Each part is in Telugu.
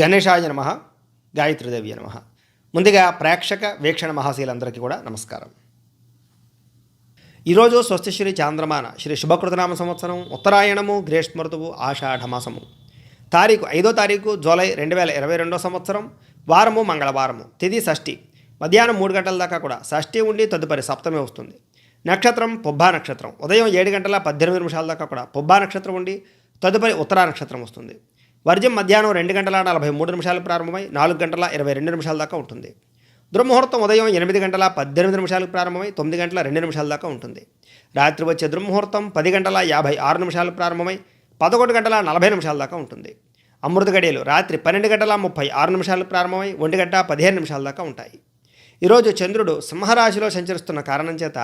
గణేశాయ నమః, గాయత్రీదేవి నమః. ముందుగా ప్రేక్షక వీక్షణ మహాశీలందరికీ కూడా నమస్కారం. ఈరోజు స్వస్తిశ్రీ చాంద్రమాన శ్రీ శుభకృతనామ సంవత్సరం ఉత్తరాయణము గ్రీష్మ ఋతువు ఆషాఢమాసము తారీఖు 5వ తారీఖు జూలై 2022 సంవత్సరం వారము మంగళవారము తిథి షష్ఠి మధ్యాహ్నం 3 గంటల దాకా కూడా షష్ఠి ఉండి తదుపరి సప్తమి వస్తుంది. నక్షత్రం పుబ్బా నక్షత్రం ఉదయం 7:18 దాకా కూడా పుబ్బా నక్షత్రం ఉండి తదుపరి ఉత్తరా నక్షత్రం వస్తుంది. వర్జం మధ్యాహ్నం 2:43 ప్రారంభమై 4:22 దాకా ఉంటుంది. దుర్ముహూర్తం ఉదయం 8:18 ప్రారంభమై 9:02 దాకా ఉంటుంది. రాత్రి వచ్చే దుర్ముహూర్తం 10:56 ప్రారంభమై 11:40 దాకా ఉంటుంది. అమృత గడియలు రాత్రి 12:36 ప్రారంభమై 1:15 దాకా ఉంటాయి. ఈరోజు చంద్రుడు సింహరాశిలో సంచరిస్తున్న కారణం చేత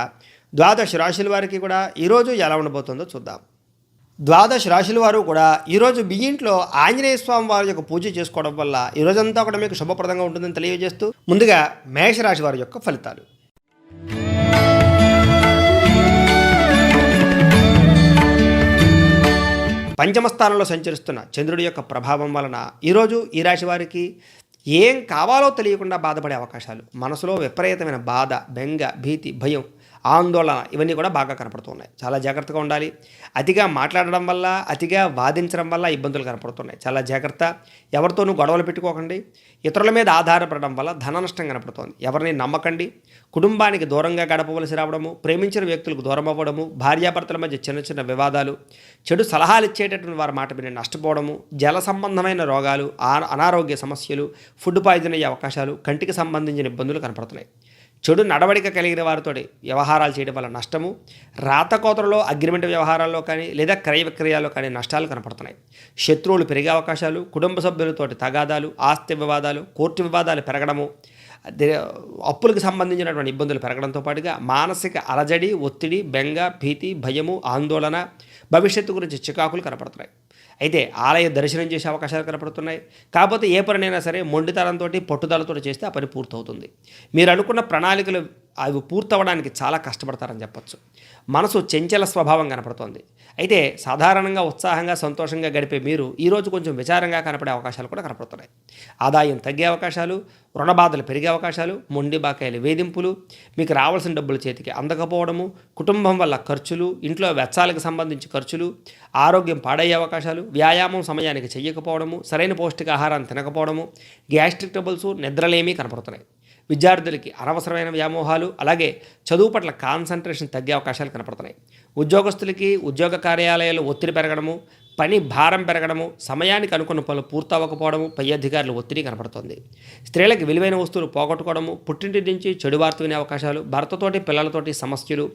ద్వాదశ రాశుల వారికి కూడా ఈరోజు ఎలా ఉండబోతుందో చూద్దాం. ద్వాదశ రాశుల వారు కూడా ఈరోజు మీ ఇంట్లో ఆంజనేయ స్వామి వారి యొక్క పూజ చేసుకోవడం వల్ల ఈరోజంతా కూడా మీకు శుభప్రదంగా ఉంటుందని తెలియజేస్తూ ముందుగా మేషరాశి వారి యొక్క ఫలితాలు. పంచమ స్థానంలో సంచరిస్తున్న చంద్రుడి యొక్క ప్రభావం వలన ఈరోజు ఈ రాశి వారికి ఏం కావాలో తెలియకుండా బాధపడే అవకాశాలు, మనసులో విపరీతమైన బాధ, బెంగ, భీతి, భయం, ఆందోళన ఇవన్నీ కూడా బాగా కనపడుతున్నాయి. చాలా జాగ్రత్తగా ఉండాలి. అతిగా మాట్లాడడం వల్ల, అతిగా వాదించడం వల్ల ఇబ్బందులు కనపడుతున్నాయి. చాలా జాగ్రత్త. ఎవరితోనూ గొడవలు పెట్టుకోకండి. ఇతరుల మీద ఆధారపడడం వల్ల ధన నష్టం కనపడుతోంది. ఎవరిని నమ్మకండి. కుటుంబానికి దూరంగా గడపవలసి రావడము, ప్రేమించిన వ్యక్తులకు దూరం అవ్వడము, భార్యాభర్తల మధ్య చిన్న చిన్న వివాదాలు, చెడు సలహాలు ఇచ్చేటటువంటి వారి మాట విని నష్టపోవడము, జల సంబంధమైన రోగాలు, అనారోగ్య సమస్యలు, ఫుడ్ పాయిజన్ అయ్యే అవకాశాలు, కంటికి సంబంధించిన ఇబ్బందులు కనపడుతున్నాయి. చెడు నడవడిక కలిగిన వారితో వ్యవహారాలు చేయడం వల్ల నష్టము, రాతకోతలలో అగ్రిమెంట్ వ్యవహారాల్లో కానీ లేదా క్రయ విక్రయాల్లో కానీ నష్టాలు కనపడుతున్నాయి. శత్రువులు పెరిగే అవకాశాలు, కుటుంబ సభ్యులతోటి తగాదాలు, ఆస్తి వివాదాలు, కోర్టు వివాదాలు పెరగడము, అప్పులకు సంబంధించినటువంటి ఇబ్బందులు పెరగడంతో పాటుగా మానసిక అలజడి, ఒత్తిడి, బెంగ, భీతి, భయము, ఆందోళన, భవిష్యత్తు గురించి చికాకులు కనపడుతున్నాయి. అయితే ఆలయ దర్శనం చేసే అవకాశాలు కనపడుతున్నాయి. కాకపోతే ఏ పనినైనా సరే మొండితనంతో, పట్టుదలతో చేస్తే ఆ పని పూర్తవుతుంది. మీరు అనుకున్న ప్రణాళికలు అవి పూర్తవడానికి చాలా కష్టపడతారని చెప్పచ్చు. మనసు చంచల స్వభావం కనపడుతోంది. అయితే సాధారణంగా ఉత్సాహంగా సంతోషంగా గడిపే మీరు ఈరోజు కొంచెం విచారంగా కనపడే అవకాశాలు కూడా కనపడుతున్నాయి. ఆదాయం తగ్గే అవకాశాలు, రుణ బాధలు పెరిగే అవకాశాలు, మొండి బాకాయలు వేధింపులు, మీకు రావాల్సిన డబ్బులు చేతికి అందకపోవడము, కుటుంబం వల్ల ఖర్చులు, ఇంట్లో వెచ్చాలకు సంబంధించి ఖర్చులు, ఆరోగ్యం పాడయ్యే అవకాశాలు, వ్యాయామం సమయానికి చేయకపోవడము, సరైన పౌష్టికాహారాన్ని తినకపోవడము, గ్యాస్ట్రిక్ ట్రబుల్స్, నిద్రలేమీ కనపడుతున్నాయి. విద్యార్థులకి అనవసరమైన వ్యామోహాలు, అలాగే చదువు పట్ల కాన్సన్ట్రేషన్ తగ్గే అవకాశాలు కనపడుతున్నాయి. ఉద్యోగస్తులకి ఉద్యోగ కార్యాలయాలు ఒత్తిడి పెరగడము, పని భారం పెరగడము, సమయానికి అనుకున్న పనులు పూర్తవ్వకపోవడము, పై అధికారులు ఒత్తిడి కనపడుతోంది. స్త్రీలకు విలువైన వస్తువులు పోగొట్టుకోవడము, పుట్టింటి నుంచి చెడు వార్త వినే అవకాశాలు, భర్తతోటి పిల్లలతోటి సమస్యలు,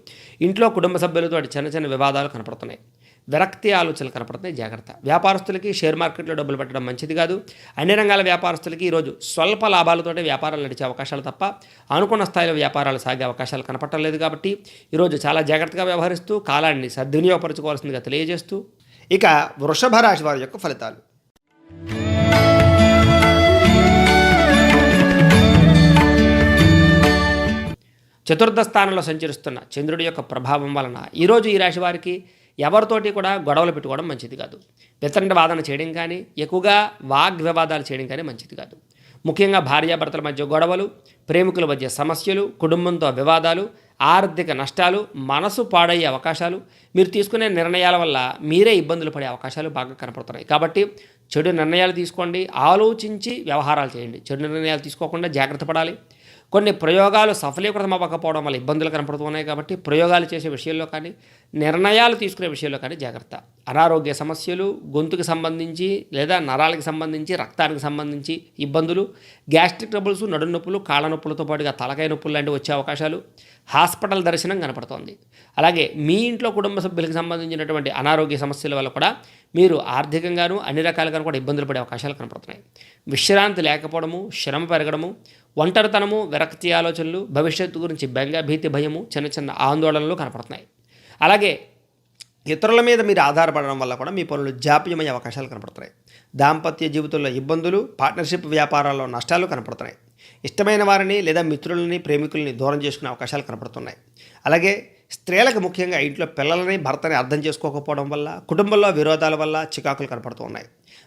ఇంట్లో కుటుంబ సభ్యులతోటి చిన్న చిన్న వివాదాలు కనపడుతున్నాయి. విరక్తి ఆలోచనలు కనపడుతున్నాయి. జాగ్రత్త. వ్యాపారస్తులకి షేర్ మార్కెట్లో డబ్బులు పెట్టడం మంచిది కాదు. అన్ని రంగాల వ్యాపారస్తులకి ఈరోజు స్వల్ప లాభాలతోటే వ్యాపారాలు నడిచే అవకాశాలు తప్ప అనుకున్న స్థాయిలో వ్యాపారాలు సాగే అవకాశాలు కనపడటం లేదు. కాబట్టి ఈరోజు చాలా జాగ్రత్తగా వ్యవహరిస్తూ కాలాన్ని సద్వినియోగపరచుకోవాల్సిందిగా తెలియజేస్తూ ఇక వృషభ రాశి వారి యొక్క ఫలితాలు. చతుర్థ స్థానంలో సంచరిస్తున్న చంద్రుడి యొక్క ప్రభావం వలన ఈరోజు ఈ రాశి వారికి ఎవరితోటి కూడా గొడవలు పెట్టుకోవడం మంచిది కాదు. వితండ వాదన చేయడం కానీ, ఎక్కువగా వాగ్వివాదాలు చేయడం కానీ మంచిది కాదు. ముఖ్యంగా భార్యాభర్తల మధ్య గొడవలు, ప్రేమికుల మధ్య సమస్యలు, కుటుంబంతో వివాదాలు, ఆర్థిక నష్టాలు, మనసు పాడయ్యే అవకాశాలు, మీరు తీసుకునే నిర్ణయాల వల్ల మీరే ఇబ్బందులు పడే అవకాశాలు బాగా కనపడుతున్నాయి. కాబట్టి చెడు నిర్ణయాలు తీసుకోండి, ఆలోచించి వ్యవహారాలు చేయండి. చెడు నిర్ణయాలు తీసుకోకుండా జాగ్రత్త పడాలి. కొన్ని ప్రయోగాలు సఫలీకృతం అవ్వకపోవడం వల్ల ఇబ్బందులు కనపడుతున్నాయి. కాబట్టి ప్రయోగాలు చేసే విషయంలో కానీ, నిర్ణయాలు తీసుకునే విషయంలో కానీ జాగ్రత్త. అనారోగ్య సమస్యలు, గొంతుకు సంబంధించి లేదా నరాలకు సంబంధించి, రక్తానికి సంబంధించి ఇబ్బందులు, గ్యాస్ట్రిక్ ట్రబుల్స్, నడుము నొప్పులు, కాళ్ళ నొప్పులతో పాటుగా తలకాయ నొప్పులు లాంటివి వచ్చే అవకాశాలు, హాస్పిటల్ దర్శనం కనపడుతోంది. అలాగే మీ ఇంట్లో కుటుంబ సభ్యులకు సంబంధించినటువంటి అనారోగ్య సమస్యల వల్ల కూడా మీరు ఆర్థికంగాను అన్ని రకాలుగాను కూడా ఇబ్బందులు పడే అవకాశాలు కనపడుతున్నాయి. విశ్రాంతి లేకపోవడము, శ్రమ పెరగడము, ఒంటరితనము, విరక్తి ఆలోచనలు, భవిష్యత్తు గురించి బెంగ, భీతి, భయము, చిన్న చిన్న ఆందోళనలు కనపడుతున్నాయి. అలాగే ఇతరుల మీద మీరు ఆధారపడడం వల్ల కూడా మీ పనులు జాప్యమయ్యే అవకాశాలు కనపడుతున్నాయి. దాంపత్య జీవితంలో ఇబ్బందులు, పార్ట్నర్షిప్ వ్యాపారాల్లో నష్టాలు కనపడుతున్నాయి. ఇష్టమైన వారిని లేదా మిత్రులని, ప్రేమికుల్ని దూరం చేసుకునే అవకాశాలు కనపడుతున్నాయి. అలాగే స్త్రీలకు ముఖ్యంగా ఇంట్లో పిల్లలని భర్తని అర్థం చేసుకోకపోవడం వల్ల, కుటుంబంలో విరోధాల వల్ల చికాకులు కనపడుతూ ఉన్నాయి.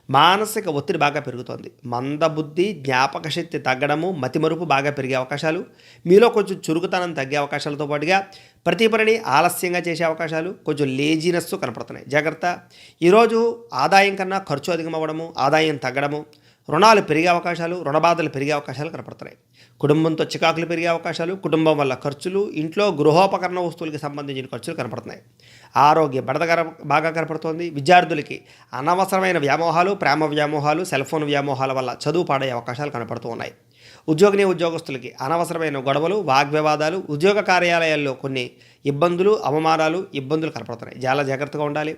మానసిక ఒత్తిడి బాగా పెరుగుతోంది. మందబుద్ధి, జ్ఞాపక శక్తి తగ్గడము, మతిమరుపు బాగా పెరిగే అవకాశాలు, మీలో కొంచెం చురుకుతనం తగ్గే అవకాశాలతో పాటుగా ప్రతి పనిని ఆలస్యంగా చేసే అవకాశాలు, కొంచెం లేజినెస్ కనపడుతున్నాయి. జాగ్రత్త. ఈరోజు ఆదాయం కన్నా ఖర్చు అధికమవ్వడము, ఆదాయం తగ్గడము, రుణాలు పెరిగే అవకాశాలు, రుణబాధలు పెరిగే అవకాశాలు కనపడుతున్నాయి. కుటుంబంతో చికాకులు పెరిగే అవకాశాలు, కుటుంబం వల్ల ఖర్చులు, ఇంట్లో గృహోపకరణ వస్తువులకి సంబంధించిన ఖర్చులు కనపడుతున్నాయి. ఆరోగ్య బడద బాగా కనపడుతోంది. విద్యార్థులకి అనవసరమైన వ్యామోహాలు, ప్రేమ వ్యామోహాలు, సెల్ ఫోన్ వ్యామోహాల వల్ల చదువు పాడయ్యే అవకాశాలు కనపడుతూ ఉన్నాయి. ఉద్యోగస్తులకి అనవసరమైన గొడవలు, వాగ్వివాదాలు, ఉద్యోగ కార్యాలయాల్లో కొన్ని ఇబ్బందులు కనపడుతున్నాయి. చాలా జాగ్రత్తగా ఉండాలి.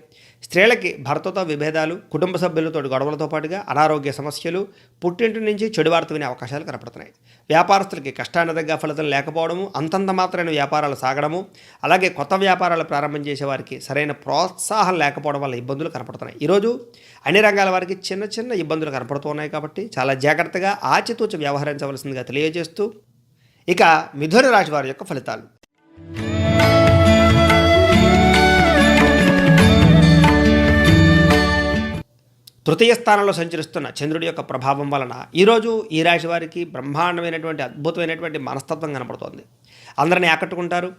స్త్రీలకి భర్తతో విభేదాలు, కుటుంబ సభ్యులతో గొడవలతో పాటుగా అనారోగ్య సమస్యలు, పుట్టింటి నుంచి చెడు వార్త వినే అవకాశాలు కనపడుతున్నాయి. వ్యాపారస్తులకి కష్టానికి తగ్గ ఫలితం లేకపోవడము, అంతంత మాత్రమైన వ్యాపారాలు సాగడము, అలాగే కొత్త వ్యాపారాలు ప్రారంభం చేసే వారికి సరైన ప్రోత్సాహం లేకపోవడం వల్ల ఇబ్బందులు కనపడుతున్నాయి. ఈరోజు అన్ని రంగాల వారికి చిన్న చిన్న ఇబ్బందులు కనపడుతున్నాయి కాబట్టి చాలా జాగ్రత్తగా ఆచితూచి వ్యవహరించవలసిందిగా తెలియజేస్తూ, ఇక మిథున రాశి వారి యొక్క ఫలితాలు. తృతీయ స్థానంలో సంచరిస్తున్న చంద్రుడి యొక్క ప్రభావం వలన ఈరోజు ఈ రాశి వారికి బ్రహ్మాండమైనటువంటి అద్భుతమైనటువంటి మనస్తత్వం కనపడుతోంది. అందరినీ ఆకట్టుకుంటారు.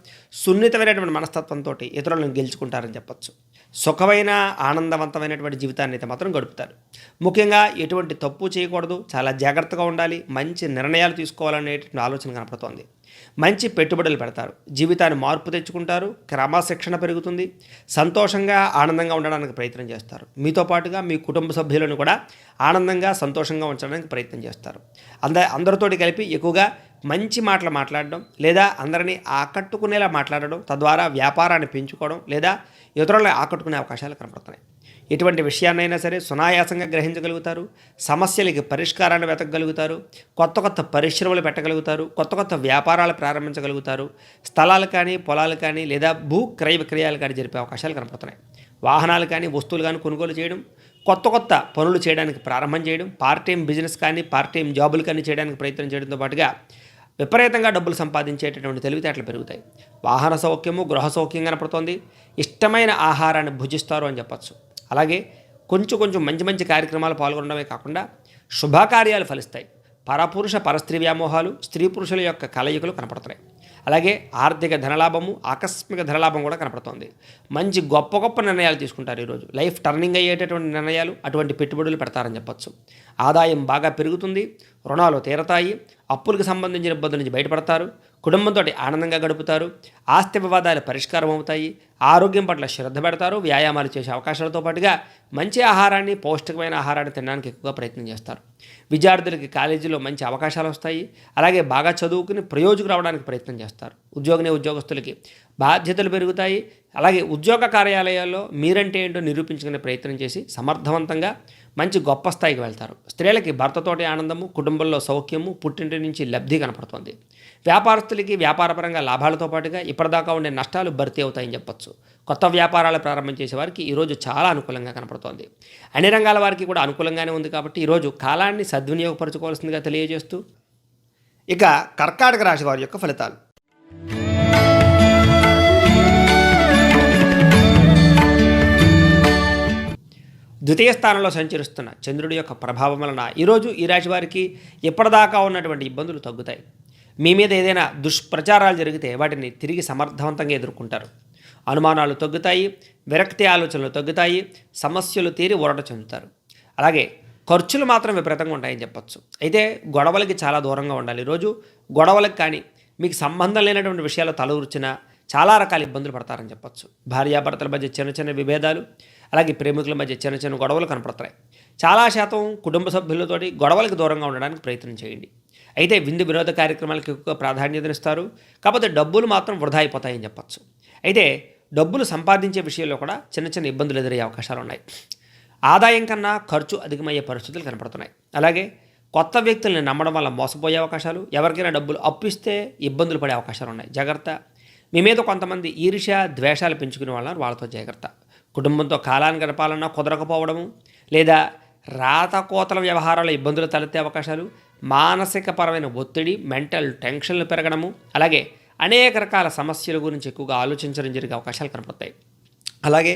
సున్నితమైనటువంటి మనస్తత్వంతో ఇతరులను గెలుచుకుంటారని చెప్పచ్చు. సుఖమైన ఆనందవంతమైనటువంటి జీవితాన్ని అయితే మాత్రం గడుపుతారు. ముఖ్యంగా ఎటువంటి తప్పు చేయకూడదు, చాలా జాగ్రత్తగా ఉండాలి, మంచి నిర్ణయాలు తీసుకోవాలనేటువంటి ఆలోచన కనపడుతోంది. మంచి పెట్టుబడులు పెడతారు. జీవితాన్ని మార్పు తెచ్చుకుంటారు. క్రమశిక్షణ పెరుగుతుంది. సంతోషంగా ఆనందంగా ఉండడానికి ప్రయత్నం చేస్తారు. మీతో పాటుగా మీ కుటుంబ సభ్యులను కూడా ఆనందంగా సంతోషంగా ఉంచడానికి ప్రయత్నం చేస్తారు. అందరితోటి కలిపి ఎక్కువగా మంచి మాటలు మాట్లాడడం, లేదా అందరినీ ఆకట్టుకునేలా మాట్లాడడం, తద్వారా వ్యాపారాన్ని పెంచుకోవడం లేదా ఇతరులను ఆకట్టుకునే అవకాశాలు కనపడుతున్నాయి. ఎటువంటి విషయాన్నైనా సరే సునాయాసంగా గ్రహించగలుగుతారు. సమస్యలకి పరిష్కారాన్ని వెతకగలుగుతారు. కొత్త పరిశ్రమలు పెట్టగలుగుతారు. కొత్త వ్యాపారాలు ప్రారంభించగలుగుతారు. స్థలాలు కానీ, పొలాలు కానీ, లేదా భూ క్రయ విక్రయాలు కానీ జరిపే అవకాశాలు కనపడుతున్నాయి. వాహనాలు కానీ, వస్తువులు కానీ కొనుగోలు చేయడం, కొత్త పనులు చేయడానికి ప్రారంభం చేయడం, పార్ట్ టైం బిజినెస్ కానీ, పార్ట్ టైం జాబులు కానీ చేయడానికి ప్రయత్నం చేయడంతో పాటుగా విపరీతంగా డబ్బులు సంపాదించేటటువంటి తెలివితేటలు పెరుగుతాయి. వాహన సౌఖ్యము, గృహ సౌఖ్యం కనపడుతోంది. ఇష్టమైన ఆహారాన్ని భుజిస్తారు అని చెప్పచ్చు. అలాగే కొంచెం మంచి కార్యక్రమాలు పాల్గొనడమే కాకుండా శుభకార్యాలు ఫలిస్తాయి. పరపురుష పరస్త్రీ వ్యామోహాలు, స్త్రీ పురుషుల యొక్క కలయికలు కనపడుతున్నాయి. అలాగే ఆర్థిక ధనలాభము, ఆకస్మిక ధనలాభం కూడా కనపడుతోంది. మంచి గొప్ప నిర్ణయాలు తీసుకుంటారు. ఈరోజు లైఫ్ టర్నింగ్ అయ్యేటటువంటి నిర్ణయాలు, అటువంటి పెట్టుబడులు పెడతారని చెప్పచ్చు. ఆదాయం బాగా పెరుగుతుంది. రుణాలు తీరతాయి. అప్పులకు సంబంధించిన ఇబ్బందుల నుంచి బయటపడతారు. కుటుంబంతో ఆనందంగా గడుపుతారు. ఆస్తి వివాదాలు పరిష్కారం అవుతాయి. ఆరోగ్యం పట్ల శ్రద్ధ పెడతారు. వ్యాయామాలు చేసే అవకాశాలతో పాటుగా మంచి ఆహారాన్ని, పౌష్టికమైన ఆహారాన్ని తినడానికి ఎక్కువగా ప్రయత్నం చేస్తారు. విద్యార్థులకి కాలేజీలో మంచి అవకాశాలు వస్తాయి. అలాగే బాగా చదువుకుని ప్రయోజకు రావడానికి ప్రయత్నం చేస్తారు. ఉద్యోగస్తులకి బాధ్యతలు పెరుగుతాయి. అలాగే ఉద్యోగ కార్యాలయాల్లో మీరంటే ఏంటో నిరూపించుకునే ప్రయత్నం చేసి సమర్థవంతంగా మంచి గొప్ప స్థాయికి వెళ్తారు. స్త్రీలకి భర్తతోటి ఆనందము, కుటుంబంలో సౌఖ్యము, పుట్టింటి నుంచి లబ్ధి కనపడుతుంది. వ్యాపారస్తులకి వ్యాపారపరంగా లాభాలతో పాటుగా ఇప్పటిదాకా ఉండే నష్టాలు భర్తీ అవుతాయని చెప్పచ్చు. కొత్త వ్యాపారాలు ప్రారంభం చేసే వారికి ఈరోజు చాలా అనుకూలంగా కనపడుతోంది. అన్ని రంగాల వారికి కూడా అనుకూలంగానే ఉంది కాబట్టి ఈరోజు కాలాన్ని సద్వినియోగపరచుకోవాల్సిందిగా తెలియజేస్తూ, ఇక కర్కాటక రాశి వారి యొక్క ఫలితాలు. ద్వితీయ స్థానంలో సంచరిస్తున్న చంద్రుడి యొక్క ప్రభావం వలన ఈరోజు ఈ రాశి వారికి ఇప్పటిదాకా ఉన్నటువంటి ఇబ్బందులు తగ్గుతాయి. మీ మీద ఏదైనా దుష్ప్రచారాలు జరిగితే వాటిని తిరిగి సమర్థవంతంగా ఎదుర్కొంటారు. అనుమానాలు తగ్గుతాయి. విరక్తి ఆలోచనలు తగ్గుతాయి. సమస్యలు తీరి ఊరట చెందుతారు. అలాగే ఖర్చులు మాత్రం విపరీతంగా ఉంటాయని చెప్పచ్చు. అయితే గొడవలకి చాలా దూరంగా ఉండాలి. ఈరోజు గొడవలకు కానీ, మీకు సంబంధం లేనటువంటి విషయాలు తలూర్చినా చాలా రకాల ఇబ్బందులు పడతారని చెప్పచ్చు. భార్యాభర్తల మధ్య చిన్న విభేదాలు, అలాగే ప్రేమికుల మధ్య చిన్న గొడవలు కనపడతాయి. చాలా శాతం కుటుంబ సభ్యులతోటి గొడవలకు దూరంగా ఉండడానికి ప్రయత్నం చేయండి. అయితే విందు వినోద కార్యక్రమాలకు ఎక్కువ ప్రాధాన్యతనిస్తారు. కాకపోతే డబ్బులు మాత్రం వృధా అయిపోతాయని చెప్పచ్చు. అయితే డబ్బులు సంపాదించే విషయంలో కూడా చిన్న ఇబ్బందులు ఎదురయ్యే అవకాశాలు ఉన్నాయి. ఆదాయం కన్నా ఖర్చు అధికమయ్యే పరిస్థితులు కనపడుతున్నాయి. అలాగే కొత్త వ్యక్తుల్ని నమ్మడం వల్ల మోసపోయే అవకాశాలు, ఎవరికైనా డబ్బులు అప్పిస్తే ఇబ్బందులు పడే అవకాశాలు ఉన్నాయి. జాగ్రత్త. మీ మీద కొంతమంది ఈర్ష్య, ద్వేషాలు పెంచుకునే వాళ్ళని వాళ్ళతో జాగ్రత్త. కుటుంబంతో కాలాన్ని గడపాలన్నా కుదరకపోవడము, లేదా రాతకోతల వ్యవహారాల ఇబ్బందులు తలెత్తే అవకాశాలు, మానసిక పరమైన ఒత్తిడి, మెంటల్ టెన్షన్లు పెరగడము, అలాగే అనేక రకాల సమస్యల గురించి ఎక్కువగా ఆలోచించడం జరిగే అవకాశాలు కనపడతాయి. అలాగే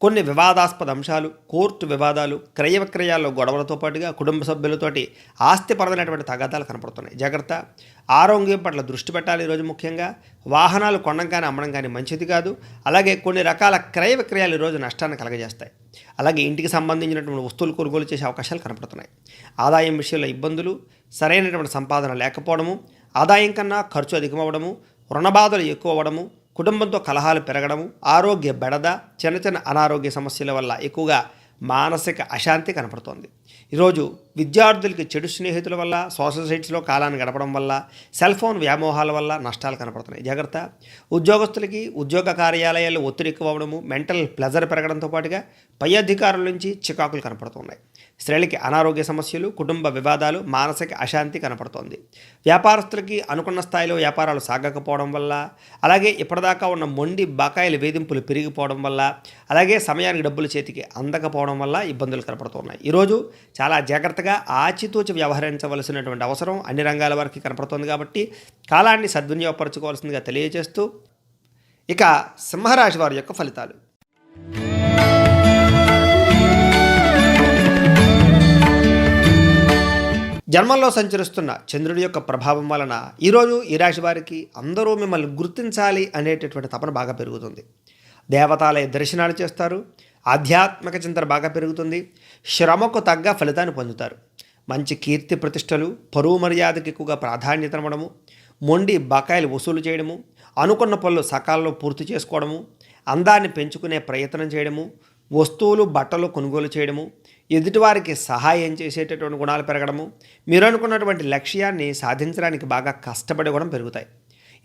కొన్ని వివాదాస్పద అంశాలు, కోర్టు వివాదాలు, క్రయ విక్రయాల్లో గొడవలతో పాటుగా కుటుంబ సభ్యులతోటి ఆస్తిపరమైనటువంటి తగాదాలు కనపడుతున్నాయి. జాగ్రత్త. ఆరోగ్యం పట్ల దృష్టి పెట్టాలి. ఈరోజు ముఖ్యంగా వాహనాలు కొనడం కానీ అమ్మడం కానీ మంచిది కాదు. అలాగే కొన్ని రకాల క్రయ విక్రయాలు ఈరోజు నష్టాన్ని కలగజేస్తాయి. అలాగే ఇంటికి సంబంధించినటువంటి వస్తువులు కొనుగోలు చేసే అవకాశాలు కనపడుతున్నాయి. ఆదాయం విషయంలో ఇబ్బందులు, సరైనటువంటి సంపాదన లేకపోవడము, ఆదాయం కన్నా ఖర్చు అధికమవ్వడము, రుణ బాధలు ఎక్కువ అవ్వడము, కుటుంబంతో కలహాలు పెరగడము, ఆరోగ్య బెడద, చిన్న చిన్న అనారోగ్య సమస్యల వల్ల ఎక్కువగా మానసిక అశాంతి కనపడుతోంది. ఈరోజు విద్యార్థులకి చెడు స్నేహితుల వల్ల, సోషల్ సైట్స్లో కాలాన్ని గడపడం వల్ల, సెల్ ఫోన్ వ్యామోహాల వల్ల నష్టాలు కనపడుతున్నాయి. జాగ్రత్త. ఉద్యోగస్తులకి ఉద్యోగ కార్యాలయాల్లో ఒత్తిడి ఎక్కువ అవ్వడము, మెంటల్ ప్లెజర్ పెరగడంతో పాటుగా పై అధికారుల నుంచి చికాకులు కనపడుతున్నాయి. స్త్రీలకి అనారోగ్య సమస్యలు, కుటుంబ వివాదాలు, మానసిక అశాంతి కనపడుతోంది. వ్యాపారస్తులకి అనుకున్న స్థాయిలో వ్యాపారాలు సాగకపోవడం వల్ల, అలాగే ఇప్పటిదాకా ఉన్న మొండి బకాయిల వేధింపులు పెరిగిపోవడం వల్ల, అలాగే సమయానికి డబ్బులు చేతికి అందకపోవడం వల్ల ఇబ్బందులు కనపడుతున్నాయి. ఈరోజు చాలా జాగ్రత్తగా ఆచితూచి వ్యవహరించవలసినటువంటి అవసరం అన్ని రంగాల వారికి కనపడుతోంది. కాబట్టి కాలాన్ని సద్వినియోగపరచుకోవాల్సిందిగా తెలియజేస్తూ, ఇక సింహరాశి వారి యొక్క ఫలితాలు. జన్మంలో సంచరిస్తున్న చంద్రుడి యొక్క ప్రభావం వలన ఈరోజు ఈ రాశి వారికి అందరూ మిమ్మల్ని గుర్తించాలి అనేటటువంటి తపన బాగా పెరుగుతుంది. దేవతాలయ దర్శనాలు చేస్తారు. ఆధ్యాత్మిక చింతన బాగా పెరుగుతుంది. శ్రమకు తగ్గ ఫలితాన్ని పొందుతారు. మంచి కీర్తి ప్రతిష్టలు, పరువు మర్యాదకు ఎక్కువగా ప్రాధాన్యత ఇవ్వడము, మొండి బకాయిలు వసూలు చేయడము, అనుకున్న పనులు సకాలంలో పూర్తి చేసుకోవడము, అందాన్ని పెంచుకునే ప్రయత్నం చేయడము, వస్తువులు బట్టలు కొనుగోలు చేయడము, ఎదుటివారికి సహాయం చేసేటటువంటి గుణాలు పెరగడము, మీరు అనుకున్నటువంటి లక్ష్యాన్ని సాధించడానికి బాగా కష్టపడి కూడా పెరుగుతాయి.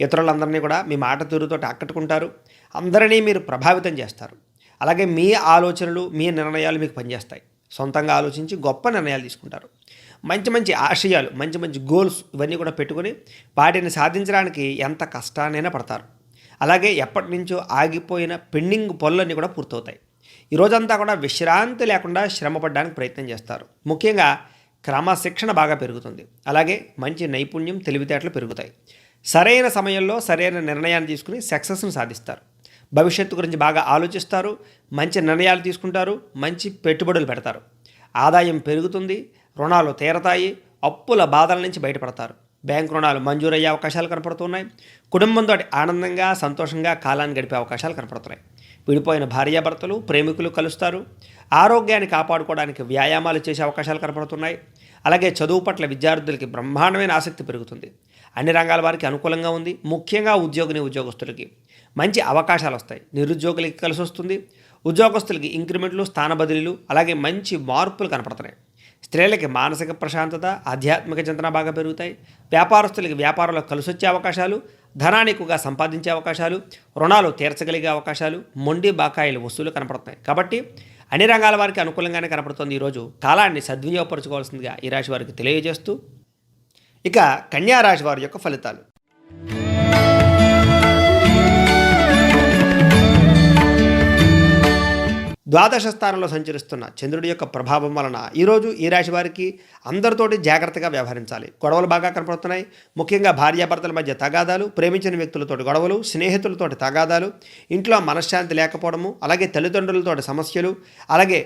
ఇతరులందరినీ కూడా మీ మాట తీరుతో ఆకట్టుకుంటారు. అందరినీ మీరు ప్రభావితం చేస్తారు. అలాగే మీ ఆలోచనలు, మీ నిర్ణయాలు మీకు పనిచేస్తాయి. సొంతంగా ఆలోచించి గొప్ప నిర్ణయాలు తీసుకుంటారు. మంచి మంచి ఆశయాలు, మంచి మంచి గోల్స్ ఇవన్నీ కూడా పెట్టుకుని వాటిని సాధించడానికి ఎంత కష్టాన్నైనా పడతారు. అలాగే ఎప్పటి నుంచో ఆగిపోయిన పెండింగ్ పనులన్నీ కూడా పూర్తవుతాయి. ఈరోజంతా కూడా విశ్రాంతి లేకుండా శ్రమపడడానికి ప్రయత్నం చేస్తారు. ముఖ్యంగా క్రమశిక్షణ బాగా పెరుగుతుంది. అలాగే మంచి నైపుణ్యం, తెలివితేటలు పెరుగుతాయి. సరైన సమయంలో సరైన నిర్ణయాన్ని తీసుకుని సక్సెస్ను సాధిస్తారు. భవిష్యత్తు గురించి బాగా ఆలోచిస్తారు. మంచి నిర్ణయాలు తీసుకుంటారు. మంచి పెట్టుబడులు పెడతారు. ఆదాయం పెరుగుతుంది. రుణాలు తీరతాయి. అప్పుల బాధల నుంచి బయటపడతారు. బ్యాంకు రుణాలు మంజూరయ్యే అవకాశాలు కనపడుతున్నాయి. కుటుంబంతో ఆనందంగా, సంతోషంగా కాలాన్ని గడిపే అవకాశాలు కనపడుతున్నాయి. విడిపోయిన భార్యాభర్తలు, ప్రేమికులు కలుస్తారు. ఆరోగ్యాన్ని కాపాడుకోవడానికి వ్యాయామాలు చేసే అవకాశాలు కనపడుతున్నాయి. అలాగే చదువు పట్ల విద్యార్థులకి బ్రహ్మాండమైన ఆసక్తి పెరుగుతుంది. అన్ని రంగాల వారికి అనుకూలంగా ఉంది. ముఖ్యంగా ఉద్యోగస్తులకి మంచి అవకాశాలు వస్తాయి. నిరుద్యోగులకి కలిసి వస్తుంది. ఉద్యోగస్తులకి ఇంక్రిమెంట్లు, స్థాన బదిలీలు, అలాగే మంచి మార్పులు కనపడుతున్నాయి. స్త్రీలకి మానసిక ప్రశాంతత, ఆధ్యాత్మిక చింతన బాగా పెరుగుతాయి. వ్యాపారస్తులకి వ్యాపారంలో కలిసి వచ్చే అవకాశాలు, ధనాన్ని ఎక్కువగా సంపాదించే అవకాశాలు, రుణాలు తీర్చగలిగే అవకాశాలు, మొండి బాకాయిలు వస్తువులు కనపడుతున్నాయి. కాబట్టి అన్ని రంగాల వారికి అనుకూలంగానే కనపడుతుంది. ఈరోజు కాలాన్ని సద్వినియోగపరచుకోవాల్సిందిగా ఈ రాశి వారికి తెలియజేస్తూ, ఇక కన్యా రాశి వారి యొక్క ఫలితాలు. ద్వాదశ స్థానంలో సంచరిస్తున్న చంద్రుడి యొక్క ప్రభావం వలన ఈరోజు ఈ రాశి వారికి అందరితోటి జాగ్రత్తగా వ్యవహరించాలి. గొడవలు బాగా కనపడుతున్నాయి. ముఖ్యంగా భార్యాభర్తల మధ్య తగాదాలు, ప్రేమించిన వ్యక్తులతోటి గొడవలు, స్నేహితులతోటి తగాదాలు, ఇంట్లో మనశ్శాంతి లేకపోవడము, అలాగే తల్లిదండ్రులతోటి సమస్యలు, అలాగే